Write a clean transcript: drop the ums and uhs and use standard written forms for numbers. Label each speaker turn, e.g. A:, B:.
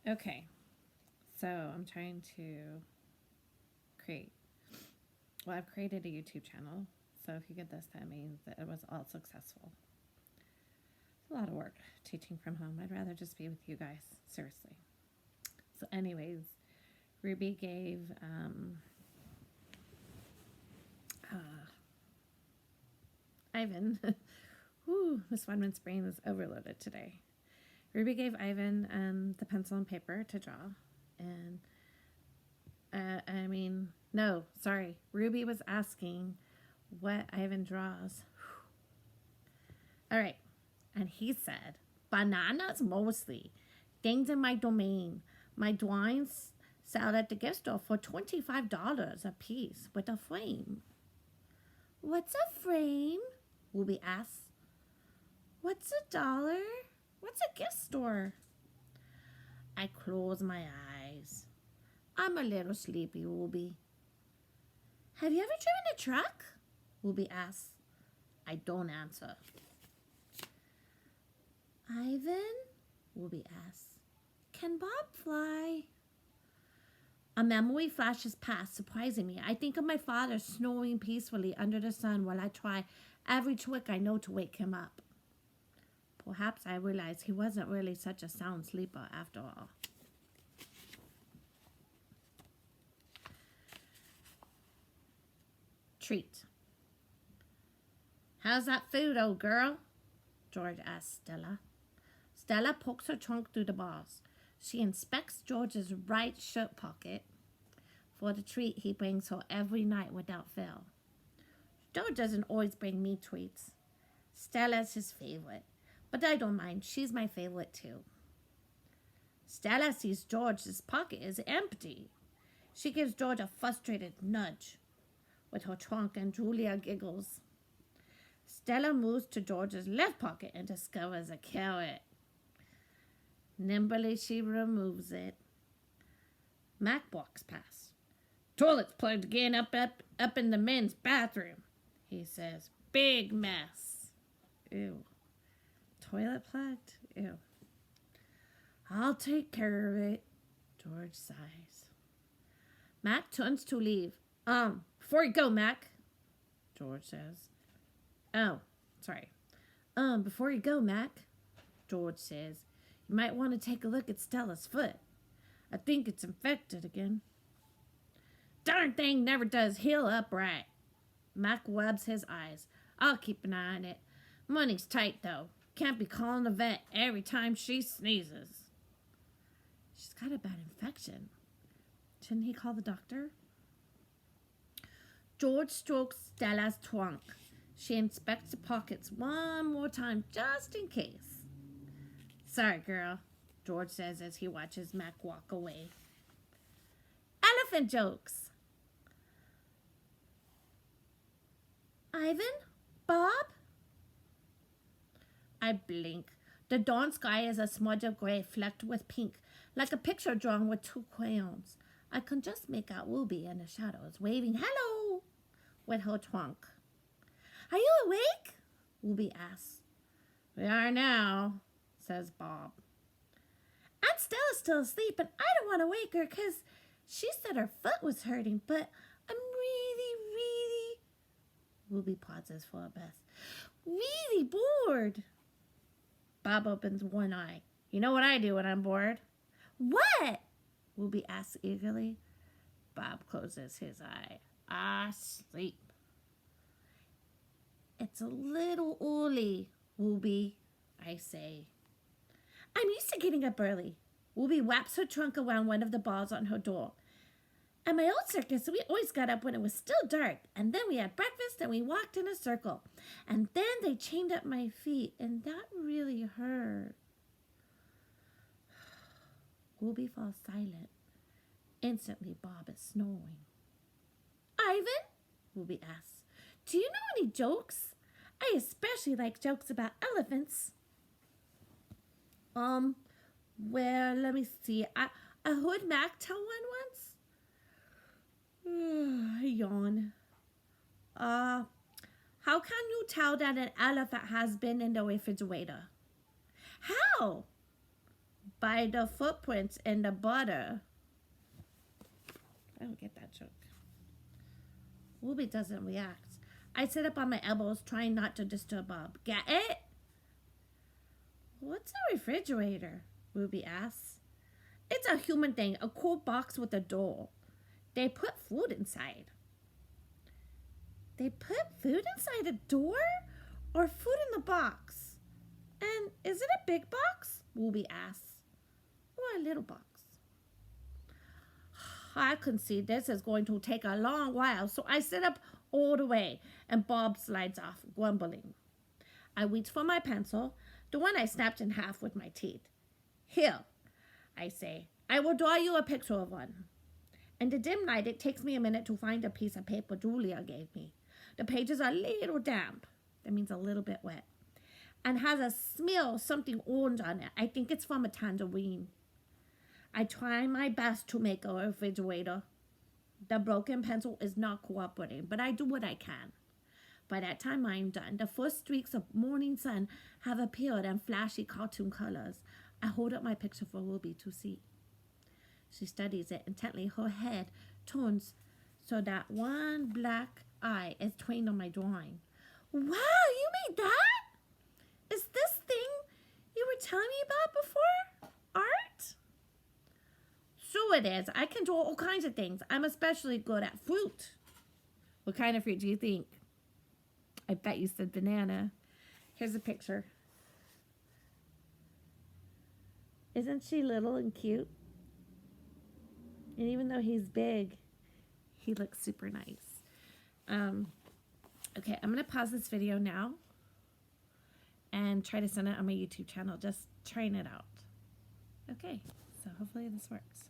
A: Okay, so I'm trying to create. Well, I've created a YouTube channel. So if you get this, that means that it was all successful. It's a lot of work teaching from home. I'd rather just be with you guys. Seriously. So, anyways, Ruby gave Ivan. Whew, Miss Wedman's brain is overloaded today. Ruby gave Ivan the pencil and paper to draw, and no, sorry. Ruby was asking what Ivan draws. All right, and he said, bananas mostly, things in my domain. My drawings sell at the gift store for $25 a piece with a frame. What's a frame? Ruby asked. What's $1? What's a gift store? I close my eyes. I'm a little sleepy, Ruby. Have you ever driven a truck? Ruby asked. I don't answer. Ivan? Ruby asked. Can Bob fly? A memory flashes past, surprising me. I think of my father snoring peacefully under the sun while I try every trick I know to wake him up. Perhaps I realized he wasn't really such a sound sleeper after all. Treat. How's that food, old girl? George asked Stella. Stella pokes her trunk through the bars. She inspects George's right shirt pocket for the treat he brings her every night without fail. George doesn't always bring me treats. Stella's his favorite, but I don't mind. She's my favorite too. Stella sees George's pocket is empty. She gives George a frustrated nudge with her trunk, and Julia giggles. Stella moves to George's left pocket and discovers a carrot. Nimbly she removes it. Mac walks past. Toilet's plugged again up in the men's bathroom, he says. Big mess. Ew. Toilet plugged? Ew. I'll take care of it, George sighs. Mac turns to leave. Before you go, Mac, George says. Oh, sorry. Before you go, Mac, George says, you might want to take a look at Stella's foot. I think it's infected again. Darn thing never does heal up right. Mac rubs his eyes. I'll keep an eye on it. Money's tight, though. Can't be calling the vet every time she sneezes. She's got a bad infection. Shouldn't he call the doctor? George strokes Stella's trunk. She inspects the pockets one more time, just in case. Sorry, girl, George says as he watches Mac walk away. Elephant jokes. Ivan? Bob? I blink. The dawn sky is a smudge of gray flecked with pink, like a picture drawn with 2 crayons. I can just make out Ruby in the shadows, waving hello with her trunk. Are you awake? Ruby asks. We are now, says Bob. Aunt Stella's still asleep, and I don't want to wake her because she said her foot was hurting, but I'm really, Ruby pauses for a breath, really bored. Bob opens one eye. You know what I do when I'm bored? What? Ruby asks eagerly. Bob closes his eye. I sleep. It's a little early, Ruby, I say. I'm used to getting up early. Ruby wraps her trunk around one of the bars on her door. At my old circus, we always got up when it was still dark, and then we had breakfast and we walked in a circle. And then they chained up my feet, and that really hurt. Ruby falls silent. Instantly, Bob is snoring. Ivan? Ruby asks. Do you know any jokes? I especially like jokes about elephants. Well, let me see. I heard Mac tell one once. I yawn. How can you tell that an elephant has been in the refrigerator? How? by the footprints in the butter. I don't get that joke. Ruby doesn't react. I sit up on my elbows, trying not to disturb Bob. Get it? What's a refrigerator? Ruby asks. It's a human thing, a cool box with a door. They put food inside. They put food inside a door? Or food in the box? And is it a big box? Ruby asks. Or a little box? I can see this is going to take a long while, so I sit up all the way, and Bob slides off, grumbling. I reach for my pencil, the one I snapped in half with my teeth. Here, I say, I will draw you a picture of one. In the dim light, it takes me a minute to find a piece of paper Julia gave me. The pages are a little damp. That means a little bit wet. And has a smear of something orange on it. I think it's from a tangerine. I try my best to make a refrigerator. The broken pencil is not cooperating, but I do what I can. By that time I'm done. The first streaks of morning sun have appeared in flashy cartoon colors. I hold up my picture for Ruby to see. She studies it intently. Her head turns so that one black eye is trained on my drawing. Wow, you made that? Is this thing you were telling me about before art? Sure it is. I can draw all kinds of things. I'm especially good at fruit. What kind of fruit do you think? I bet you said banana. Here's a picture. Isn't she little and cute? And even though he's big, he looks super nice. Okay, I'm going to pause this video now and try to send it on my YouTube channel. Just trying it out. Okay, so hopefully this works.